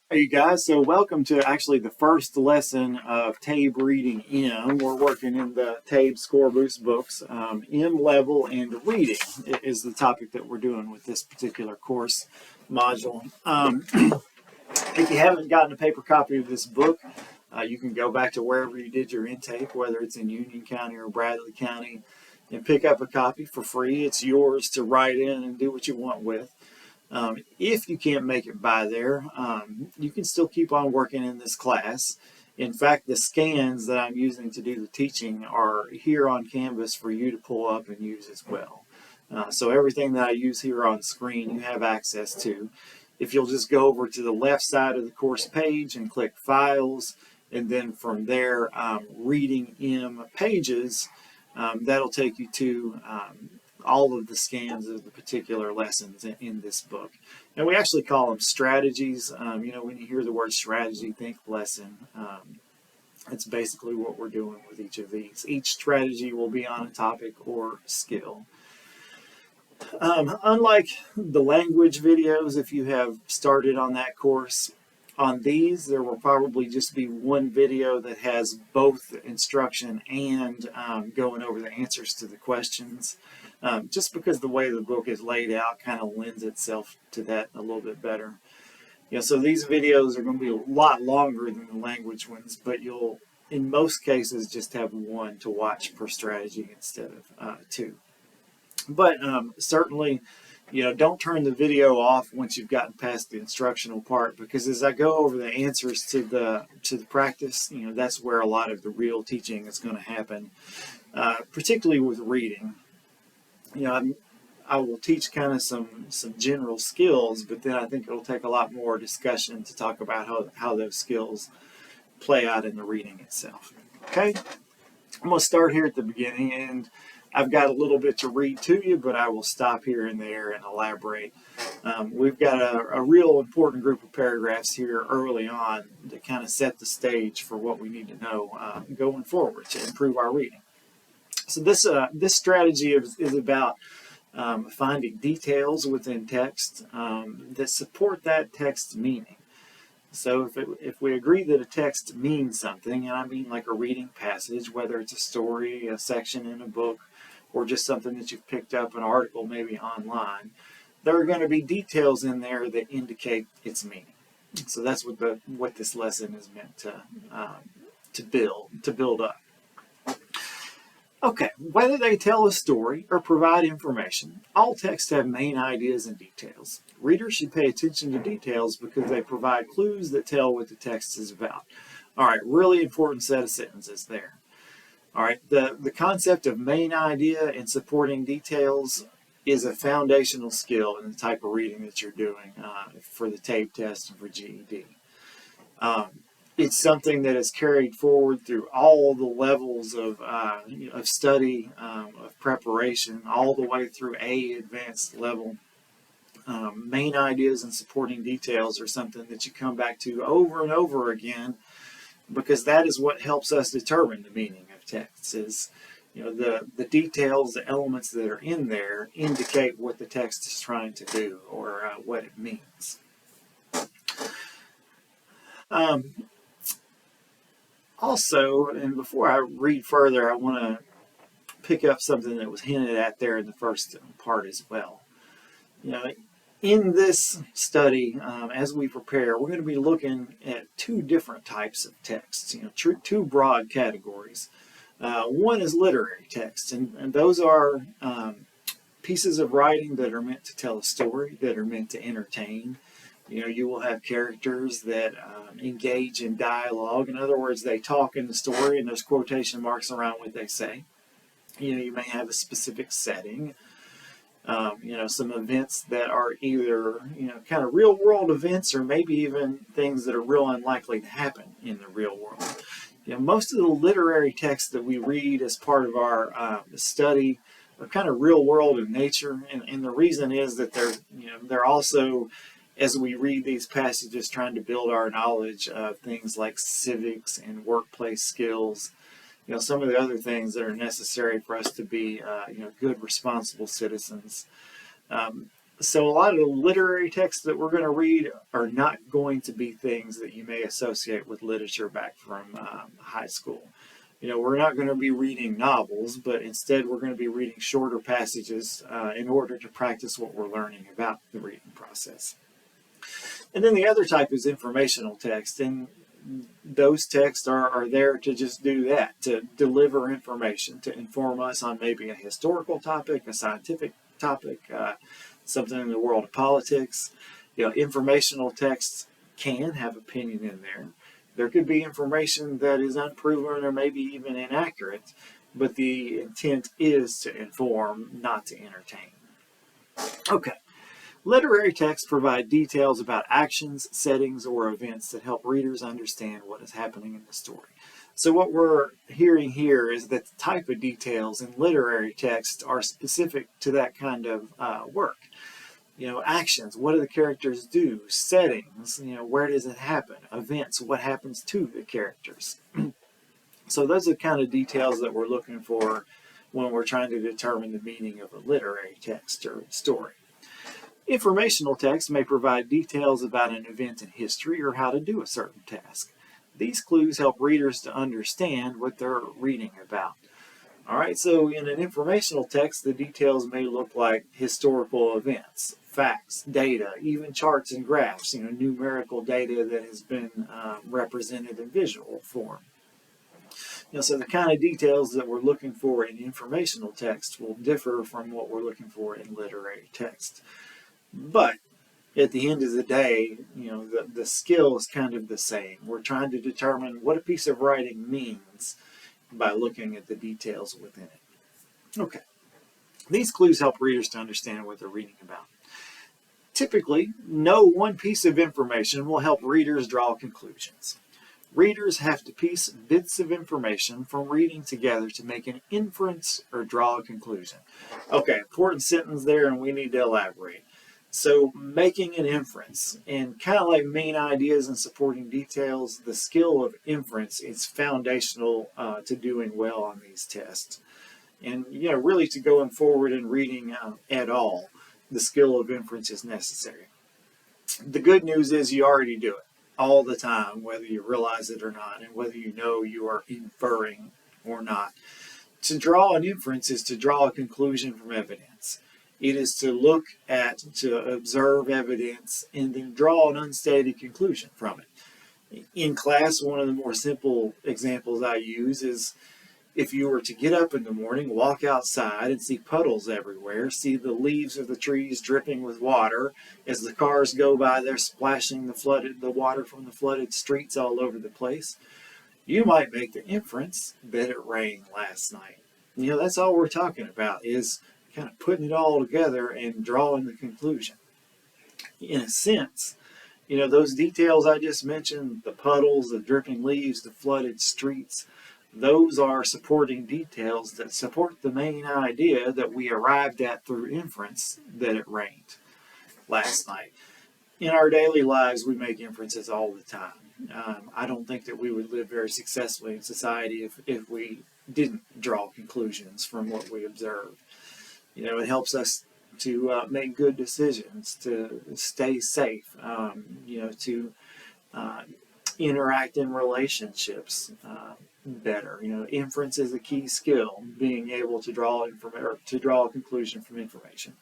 Hey you guys, so welcome to actually the first lesson of TABE Reading M. We're working in the TABE Score Boost books. M level and reading is the topic that we're doing with this particular course module. If you haven't gotten a paper copy of this book, you can go back to wherever you did your intake, whether it's in Union County or Bradley County, and pick up a copy for free. It's yours to write in and do what you want with. If you can't make it by there, you can still keep on working in this class. In fact, the scans that I'm using to do the teaching are here on Canvas for you to pull up and use as well. So everything that I use here on screen, you have access to. If you'll just go over to the left side of the course page and click Files, and then from there, Reading M Pages, that'll take you to all of the scans of the particular lessons in this book. And we actually call them strategies. When you hear the word strategy, think lesson. It's basically what we're doing with each of these. Each strategy will be on a topic or skill. Unlike the language videos, if you have started on that course, on these there will probably just be one video that has both instruction and going over the answers to the questions, just because the way the book is laid out kind of lends itself to that a little bit better. So these videos are going to be a lot longer than the language ones, but you'll in most cases just have one to watch per strategy instead of two. But certainly, don't turn the video off once you've gotten past the instructional part, because as I go over the answers to the practice, that's where a lot of the real teaching is going to happen, particularly with reading. I will teach kind of some general skills, but then I think it'll take a lot more discussion to talk about how those skills play out in the reading itself. Okay, I'm going to start here at the beginning, and I've got a little bit to read to you, but I will stop here and there and elaborate. We've got a real important group of paragraphs here early on to kind of set the stage for what we need to know going forward to improve our reading. So this strategy is about finding details within text that support that text's meaning. So if we agree that a text means something, and I mean like a reading passage, whether it's a story, a section in a book, or just something that you've picked up, an article maybe online, there are going to be details in there that indicate its meaning. So that's what this lesson is meant to build up. Okay, whether they tell a story or provide information, all texts have main ideas and details. Readers should pay attention to details because they provide clues that tell what the text is about. All right, really important set of sentences there. All right, the concept of main idea and supporting details is a foundational skill in the type of reading that you're doing for the TABE test and for GED. It's something that is carried forward through all the levels of study, of preparation, all the way through A advanced level. Main ideas and supporting details are something that you come back to over and over again, because that is what helps us determine the meaning of texts. Is the details, the elements that are in there indicate what the text is trying to do or what it means. Also, and before I read further, I want to pick up something that was hinted at there in the first part as well. In this study, as we prepare, we're going to be looking at two different types of texts, two broad categories. One is literary text, and those are pieces of writing that are meant to tell a story, that are meant to entertain. You will have characters that engage in dialogue. In other words, they talk in the story and there's quotation marks around what they say. You may have a specific setting. Some events that are either, kind of real world events, or maybe even things that are real unlikely to happen in the real world. Most of the literary texts that we read as part of our study are kind of real world in nature. And the reason is that they're also, as we read these passages, trying to build our knowledge of things like civics and workplace skills, some of the other things that are necessary for us to be, good, responsible citizens. So a lot of the literary texts that we're going to read are not going to be things that you may associate with literature back from high school. We're not going to be reading novels, but instead we're going to be reading shorter passages in order to practice what we're learning about the reading process. And then the other type is informational text, and those texts are there to just do that, to deliver information, to inform us on maybe a historical topic, a scientific topic, something in the world of politics. Informational texts can have opinion in there. There could be information that is unproven or maybe even inaccurate, but the intent is to inform, not to entertain. Okay. Literary texts provide details about actions, settings, or events that help readers understand what is happening in the story. So what we're hearing here is that the type of details in literary text are specific to that kind of work. Actions, what do the characters do? Settings, where does it happen? Events, what happens to the characters? So those are the kind of details that we're looking for when we're trying to determine the meaning of a literary text or story. Informational text may provide details about an event in history or how to do a certain task. These clues help readers to understand what they're reading about. All right, so in an informational text, the details may look like historical events, facts, data, even charts and graphs, numerical data that has been represented in visual form. So the kind of details that we're looking for in informational text will differ from what we're looking for in literary text. But at the end of the day, the skill is kind of the same. We're trying to determine what a piece of writing means by looking at the details within it. Okay. These clues help readers to understand what they're reading about. Typically, no one piece of information will help readers draw conclusions. Readers have to piece bits of information from reading together to make an inference or draw a conclusion. Okay, important sentence there, and we need to elaborate. So making an inference, and kind of like main ideas and supporting details, the skill of inference is foundational to doing well on these tests. And really to going forward and reading at all, the skill of inference is necessary. The good news is you already do it all the time, whether you realize it or not, and whether you are inferring or not. To draw an inference is to draw a conclusion from evidence. It is to observe evidence, and then draw an unstated conclusion from it. In class, one of the more simple examples I use is if you were to get up in the morning, walk outside and see puddles everywhere, see the leaves of the trees dripping with water, as the cars go by, they're splashing the water from the flooded streets all over the place, you might make the inference that it rained last night. That's all we're talking about, is kind of putting it all together and drawing the conclusion. In a sense, those details I just mentioned, the puddles, the dripping leaves, the flooded streets, those are supporting details that support the main idea that we arrived at through inference, that it rained last night. In our daily lives, we make inferences all the time. I don't think that we would live very successfully in society if we didn't draw conclusions from what we observe. It helps us to make good decisions, to stay safe, to interact in relationships better. Inference is a key skill, being able to draw a conclusion from information.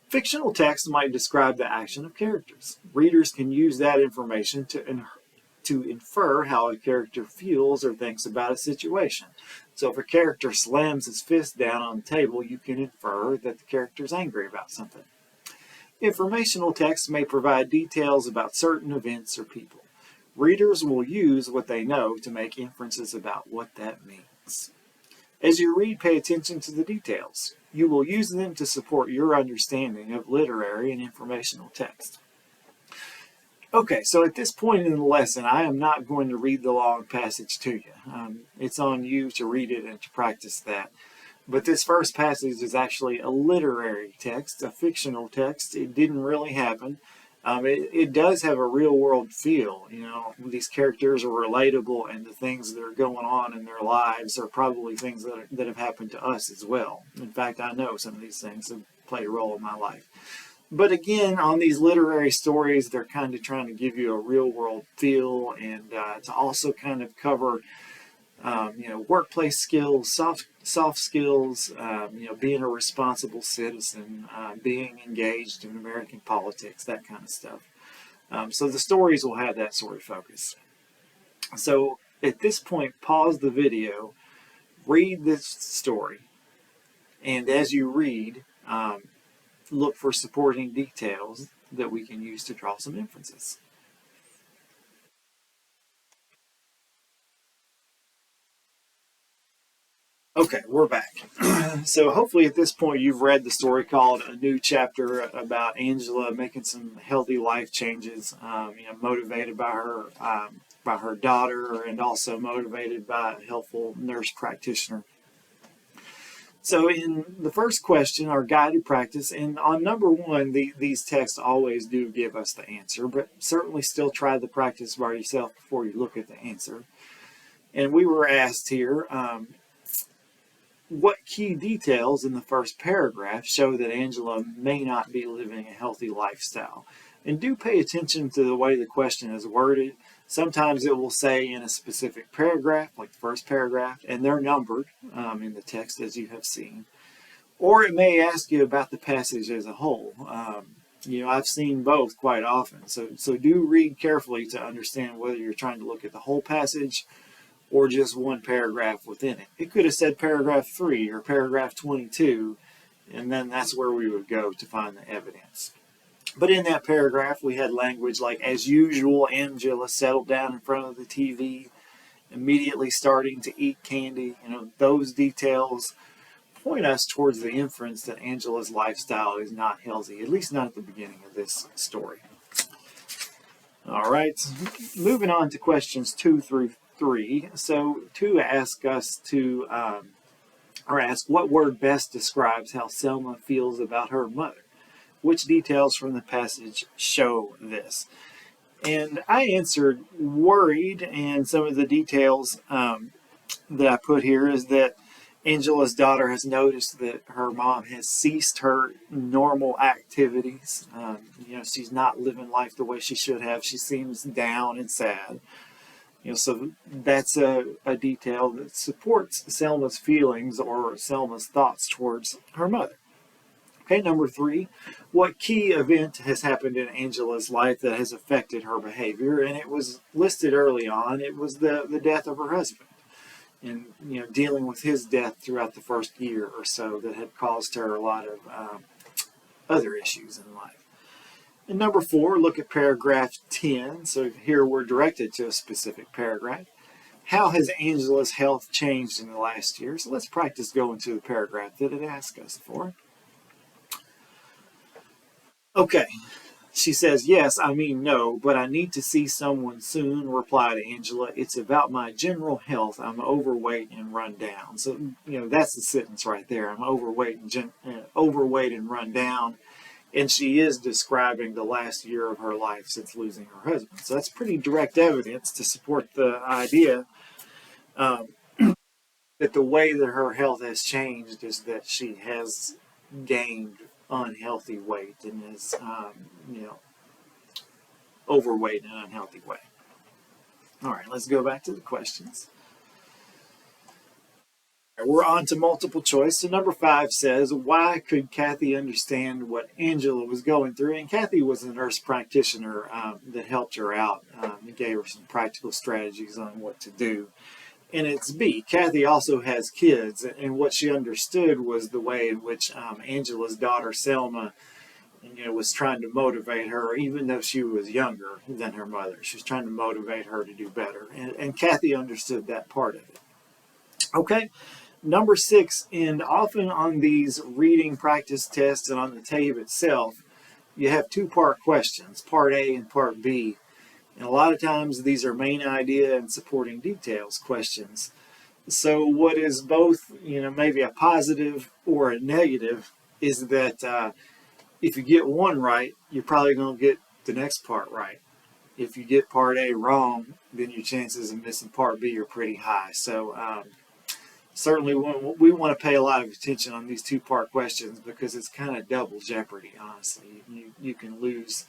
Fictional text might describe the action of characters. Readers can use that information to infer how a character feels or thinks about a situation. So if a character slams his fist down on the table, you can infer that the character is angry about something. Informational text may provide details about certain events or people. Readers will use what they know to make inferences about what that means. As you read, pay attention to the details. You will use them to support your understanding of literary and informational text. Okay, so at this point in the lesson, I am not going to read the long passage to you. It's on you to read it and to practice that. But this first passage is actually a literary text, a fictional text. It didn't really happen. It does have a real-world feel. These characters are relatable, and the things that are going on in their lives are probably things that have happened to us as well. In fact, I know some of these things played a role in my life. But again, on these literary stories, they're kind of trying to give you a real world feel, and to also kind of cover workplace skills, soft skills, being a responsible citizen, being engaged in American politics, that kind of stuff. So the stories will have that sort of focus. So at this point, pause the video, read this story, and as you read, look for supporting details that we can use to draw some inferences. Okay, we're back. So hopefully at this point you've read the story called A New Chapter about Angela making some healthy life changes, motivated by her daughter and also motivated by a helpful nurse practitioner. So in the first question, our guided practice, and on number one, these texts always do give us the answer, but certainly still try the practice by yourself before you look at the answer. And we were asked here, what key details in the first paragraph show that Angela may not be living a healthy lifestyle? And do pay attention to the way the question is worded. Sometimes it will say in a specific paragraph, like the first paragraph, and they're numbered in the text as you have seen. Or it may ask you about the passage as a whole. I've seen both quite often. So do read carefully to understand whether you're trying to look at the whole passage or just one paragraph within it. It could have said paragraph 3 or paragraph 22, and then that's where we would go to find the evidence. But in that paragraph, we had language like, as usual, Angela settled down in front of the TV, immediately starting to eat candy. Those details point us towards the inference that Angela's lifestyle is not healthy, at least not at the beginning of this story. All right, moving on to questions 2 through 3. So 2 ask us to, ask what word best describes how Selma feels about her mother. Which details from the passage show this? And I answered worried, and some of the details that I put here is that Angela's daughter has noticed that her mom has ceased her normal activities. She's not living life the way she should have. She seems down and sad. So that's a detail that supports Selma's feelings or Selma's thoughts towards her mother. Okay, number 3, what key event has happened in Angela's life that has affected her behavior? And it was listed early on. It was the death of her husband, and dealing with his death throughout the first year or so that had caused her a lot of other issues in life. And number 4, look at paragraph 10. So here we're directed to a specific paragraph. How has Angela's health changed in the last year? So let's practice going to the paragraph that it asked us for. Okay, she says, yes, I mean no, but I need to see someone soon, replied Angela. It's about my general health. I'm overweight and run down. So, that's the sentence right there. I'm overweight and run down. And she is describing the last year of her life since losing her husband. So that's pretty direct evidence to support the idea that the way that her health has changed is that she has gained unhealthy weight and is, overweight in an unhealthy way. All right, let's go back to the questions. We're on to multiple choice. So number 5 says, why could Kathy understand what Angela was going through? And Kathy was a nurse practitioner that helped her out and gave her some practical strategies on what to do. And it's B. Kathy also has kids, and what she understood was the way in which Angela's daughter Selma, was trying to motivate her, even though she was younger than her mother. She was trying to motivate her to do better, and Kathy understood that part of it. Okay, number 6, and often on these reading practice tests and on the tape itself, you have 2-part questions, part A and part B. And a lot of times these are main idea and supporting details questions. So what is both, maybe a positive or a negative is that if you get one right, you're probably going to get the next part right. If you get part A wrong, then your chances of missing part B are pretty high. So certainly we want to pay a lot of attention on these two-part questions because it's kind of double jeopardy, honestly. You can lose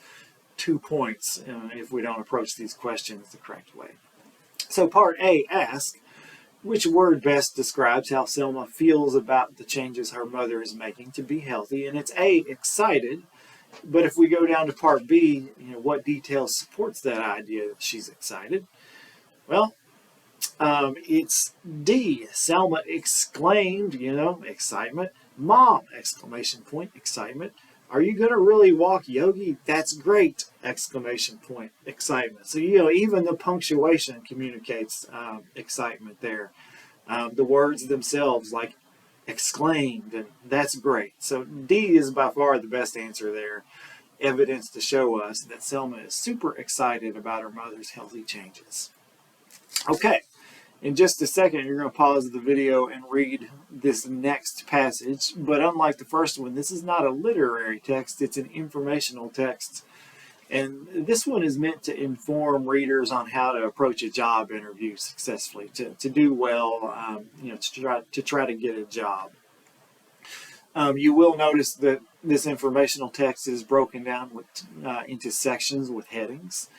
2 points if we don't approach these questions the correct way. So part A asks, which word best describes how Selma feels about the changes her mother is making to be healthy? And it's A, excited. But if we go down to part B, what details supports that idea that she's excited? Well, it's D. Selma exclaimed, excitement. Mom! Exclamation point, excitement. Are you going to really walk, Yogi? That's great! Exclamation point, excitement. So, even the punctuation communicates excitement there. The words themselves, like exclaimed, and that's great. So D is by far the best answer there. Evidence to show us that Selma is super excited about her mother's healthy changes. Okay, in just a second, you're going to pause the video and read this next passage. But unlike the first one, this is not a literary text, it's an informational text. And this one is meant to inform readers on how to approach a job interview successfully, to do well, to try to get a job. You will notice that this informational text is broken down into sections with headings.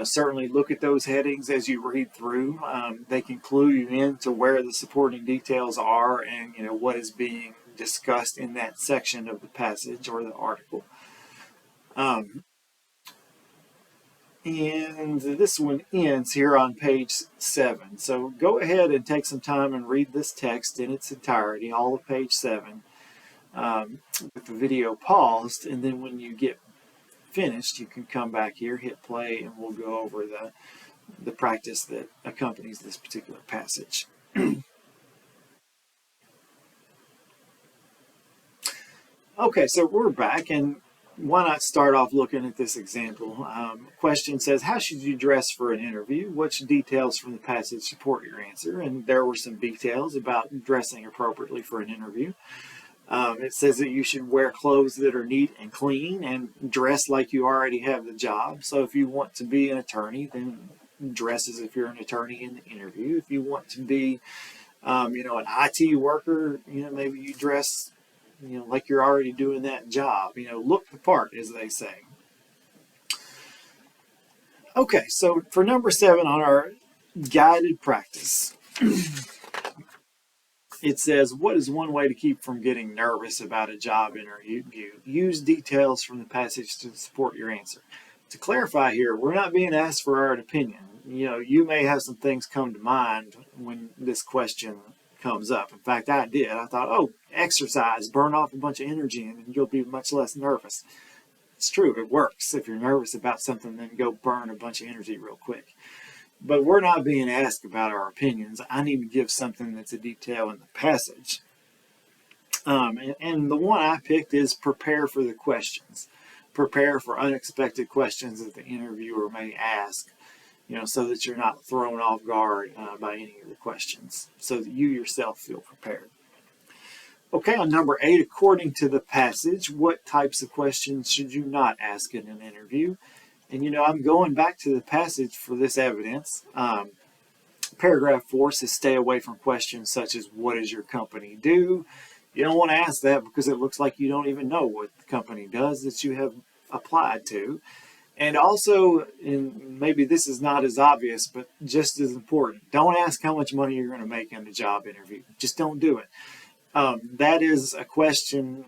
Certainly look at those headings as you read through. They can clue you into where the supporting details are and what is being discussed in that section of the passage or the article. And this one ends here on page 7. So go ahead and take some time and read this text in its entirety, all of page 7, with the video paused. And then when you get finished, you can come back here, hit play, and we'll go over the practice that accompanies this particular passage. Okay, so we're back, and why not start off looking at this example? Question says, how should you dress for an interview? Which details from the passage support your answer? And there were some details about dressing appropriately for an interview. It says that you should wear clothes that are neat and clean and dress like you already have the job. So if you want to be an attorney, then dress as if you're an attorney in the interview. If you want to be, an IT worker, maybe you dress like you're already doing that job. Look the part, as they say. Okay, so for number 7 on our guided practice, it says, what is one way to keep from getting nervous about a job interview? Use details from the passage to support your answer. To clarify here, we're not being asked for our opinion. You may have some things come to mind when this question comes up. In fact, I did. I thought, exercise, burn off a bunch of energy, and you'll be much less nervous. It's true, it works. If you're nervous about something, then go burn a bunch of energy real quick. But we're not being asked about our opinions. I need to give something that's a detail in the passage. And the one I picked is prepare for the questions. Prepare for unexpected questions that the interviewer may ask, so that you're not thrown off guard by any of the questions, so that you yourself feel prepared. Okay, on number 8, according to the passage, what types of questions should you not ask in an interview? And I'm going back to the passage for this evidence. Paragraph 4 says stay away from questions such as what does your company do? You don't want to ask that because it looks like you don't even know what the company does that you have applied to. And also, and maybe this is not as obvious, but just as important, don't ask how much money you're going to make in a job interview. Just don't do it. That is a question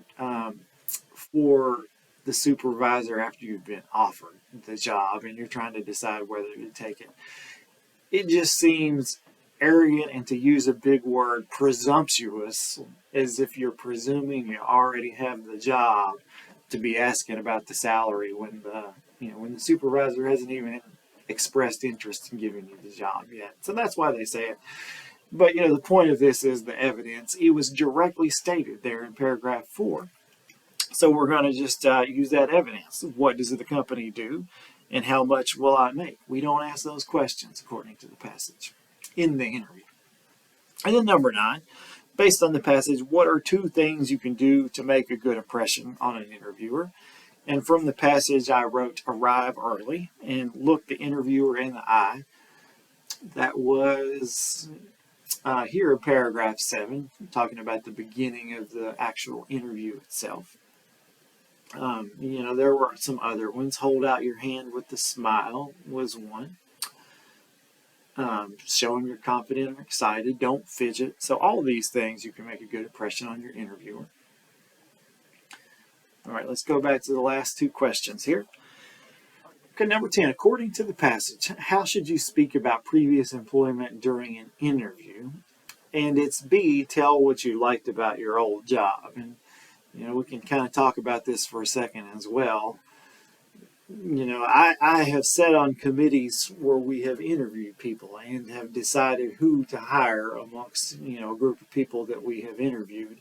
for the supervisor after you've been offered the job and you're trying to decide whether to take it. It just seems arrogant, and to use a big word, presumptuous, as if you're presuming you already have the job to be asking about the salary when the supervisor hasn't even expressed interest in giving you the job yet. So that's why they say it. But the point of this is the evidence. It was directly stated there in paragraph 4. So we're going to just use that evidence. What does the company do, and how much will I make? We don't ask those questions according to the passage in the interview. And then number 9, based on the passage, what are 2 things you can do to make a good impression on an interviewer? And from the passage, I wrote arrive early and look the interviewer in the eye. That was here in paragraph 7, talking about the beginning of the actual interview itself. There were some other ones. Hold out your hand with a smile was one. Showing you're confident and excited. Don't fidget. So all of these things, you can make a good impression on your interviewer. All right, let's go back to the last 2 questions here. Okay, number 10, according to the passage, how should you speak about previous employment during an interview? And it's B, tell what you liked about your old job. And, we can kind of talk about this for a second as well. I have sat on committees where we have interviewed people and have decided who to hire amongst, a group of people that we have interviewed.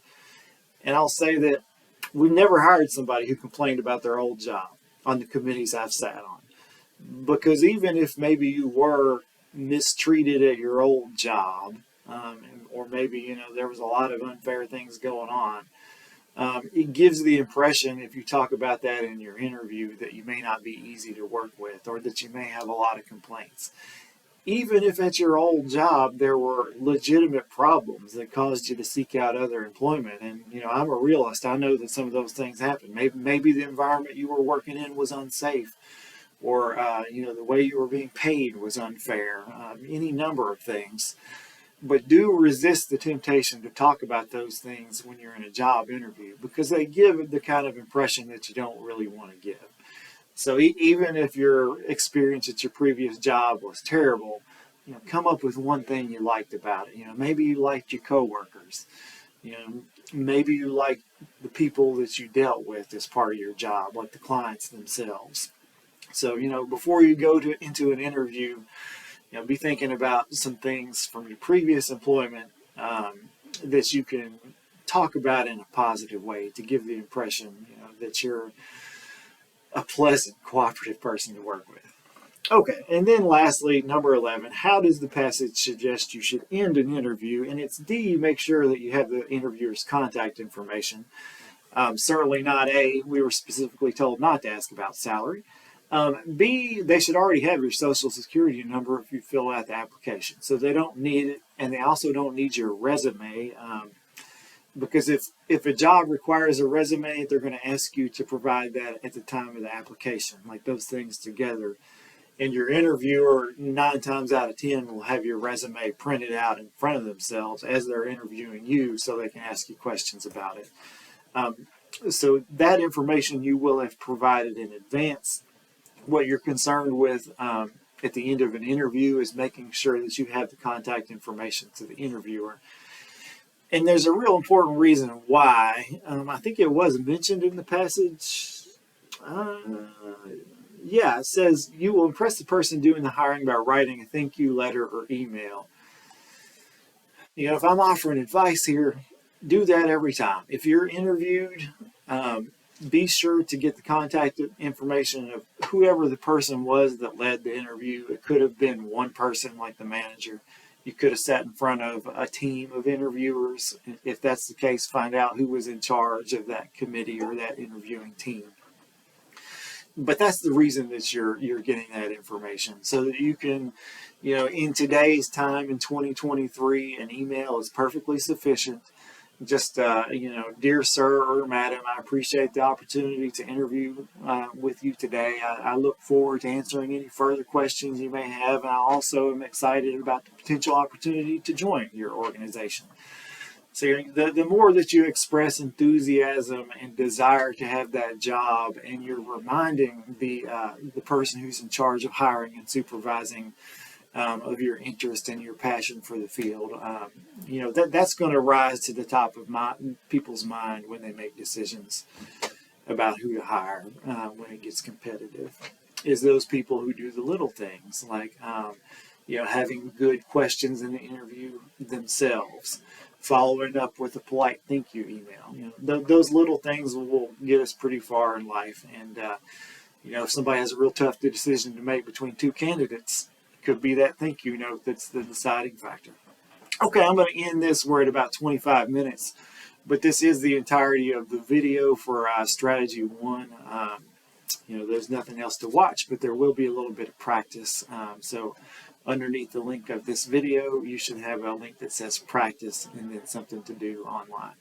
And I'll say that we've never hired somebody who complained about their old job on the committees I've sat on. Because even if maybe you were mistreated at your old job, or maybe, there was a lot of unfair things going on, it gives the impression, if you talk about that in your interview, that you may not be easy to work with or that you may have a lot of complaints. Even if at your old job there were legitimate problems that caused you to seek out other employment. And, I'm a realist. I know that some of those things happen. Maybe the environment you were working in was unsafe, or, the way you were being paid was unfair, any number of things. But do resist the temptation to talk about those things when you're in a job interview, because they give the kind of impression that you don't really want to give. So even if your experience at your previous job was terrible, come up with one thing you liked about it. Maybe you liked your coworkers. Maybe you liked the people that you dealt with as part of your job, like the clients themselves. So, before you go into an interview, be thinking about some things from your previous employment that you can talk about in a positive way to give the impression, that you're a pleasant, cooperative person to work with. Okay, and then lastly, number 11, how does the passage suggest you should end an interview? And it's D, make sure that you have the interviewer's contact information. Certainly not A, we were specifically told not to ask about salary. B, they should already have your social security number if you fill out the application. So they don't need it, and they also don't need your resume, because if a job requires a resume, they're going to ask you to provide that at the time of the application, like those things together. And your interviewer, 9 times out of 10, will have your resume printed out in front of themselves as they're interviewing you so they can ask you questions about it. So that information you will have provided in advance. What you're concerned with at the end of an interview is making sure that you have the contact information to the interviewer. And there's a real important reason why. I think it was mentioned in the passage. It says you will impress the person doing the hiring by writing a thank you letter or email. If I'm offering advice here, do that every time. If you're interviewed, be sure to get the contact information of whoever the person was that led the interview. It could have been one person like the manager. You could have sat in front of a team of interviewers. If that's the case, find out who was in charge of that committee or that interviewing team. But that's the reason that you're getting that information, so that you can, in today's time in 2023, an email is perfectly sufficient. Just, dear sir or madam, I appreciate the opportunity to interview with you today. I look forward to answering any further questions you may have, and I also am excited about the potential opportunity to join your organization. So the more that you express enthusiasm and desire to have that job, and you're reminding the person who's in charge of hiring and supervising of your interest and your passion for the field, that's going to rise to the top of people's mind when they make decisions about who to hire when it gets competitive. Is those people who do the little things, like having good questions in the interview themselves, following up with a polite thank you email. Those little things will get us pretty far in life. And if somebody has a real tough decision to make between 2 candidates, could be that thank you note that's the deciding factor. Okay, I'm going to end this. We're at about 25 minutes, but this is the entirety of the video for Strategy 1. There's nothing else to watch, but there will be a little bit of practice. So underneath the link of this video, you should have a link that says practice and then something to do online.